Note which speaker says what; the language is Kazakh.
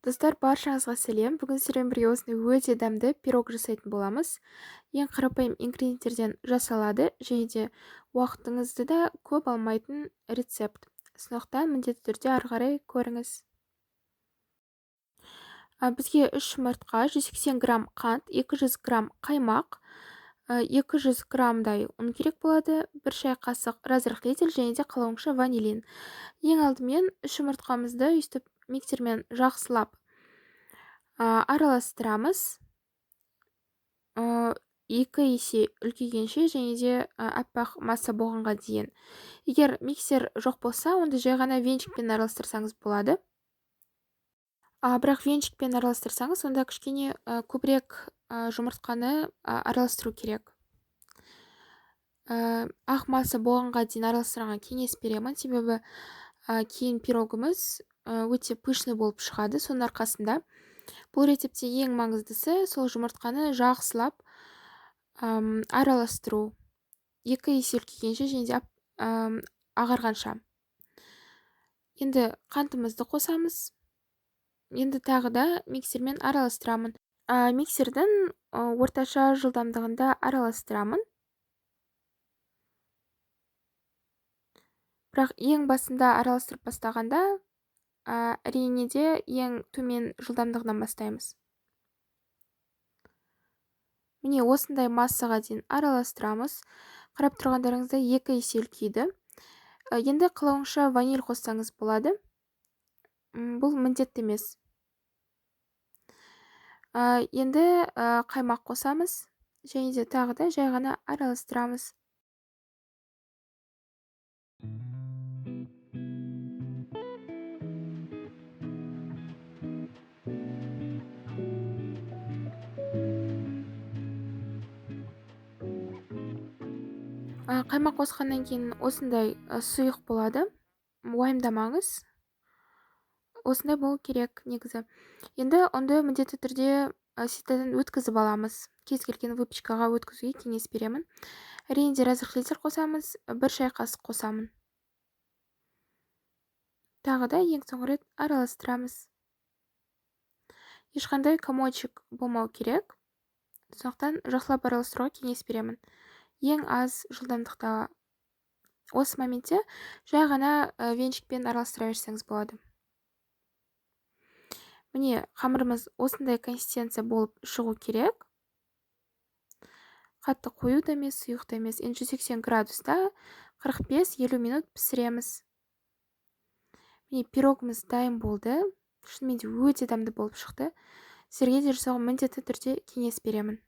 Speaker 1: Достар, баршаңызға сәлем. Бүгін сіздермен бірге осындай өте дәмді пирог жасайтын боламыз. Ең қарапайым ингредиенттерден жасалады және де уақытыңызды да көп алмайтын рецепт. Сондықтан міндетті түрде ары қарай көріңіз. Бізге 3 жұмыртқа, 180 грамм қант, 200 грамм қаймақ, 200 граммдай ұн керек болады, 1 шай қасық разрыхлитель және де қалауыңша ванилин. Ең алдымен 3 жұмыртқамызды өйстіп миксермен жақсылап араластырамыз. 2 есе үлкейгенше және де аппақ масса болғанға дейін. Егер миксер жоқ болса, онда жай ғана венчикпен араластырсаңыз болады. Бірақ венчикпен араластырсаңыз, онда кішкене көбірек жұмыртқаны араластыру керек. Ақ масса болғанға дейін араластыруға кеңес беремін, себебі кейін пирогымыз өте пышный болып шығады. Соның арқасында бұл рецептте ең маңыздысы сол жұмыртқаны жақсылап араластыру. 2 есе үлкейгенше және де ағарғанша. Енді қантымызды қосамыз. Енді тағы да миксермен араластырамын. Миксердің орташа жылдамдығында араластырамын. Бірақ ең басында араластырып бастағанда, әрине де ең төмен жылдамдығынан бастаймыз. Міне осындай массаға дейін араластырамыз. Қарап тұрғандарыңызда 2 есе үлкейді. Енді қалауыңша ваниль қоссаңыз болады. Бұл міндетті емес. Енді қаймақ қосамыз және де тағы да жай ғана араластырамыз. Қаймақ қосқаннан кейін осындай сұйық болады. Уайымдамаңыз. Осындай болу керек негізі. Енді онда міндетті түрде ситадан өткізіп аламыз. Кез келген выпечкаға өткізуге кеңес беремін. Әрине де разрыхлитель қосамыз, 1 шай қасық қосамын. Тағы да ең соңғы рет араластырамыз. Ешқандай комочек болмау керек. Сондықтан жақсылап араластыруға кеңес беремін. Ең аз жылдамдықта. Осы моментте жай ғана венчикпен араластыра берсеңіз болады. Міне, қамырымыз осындай консистенция болып шығу керек. Қатты қою да емес, сұйық та емес. 180 градуста 45-50 минут пісіреміз. Міне, пирогымыз дайын болды. Шынымен де өте дәмді болып шықты. Сіздерге де жасауға міндетті түрде кеңес беремін.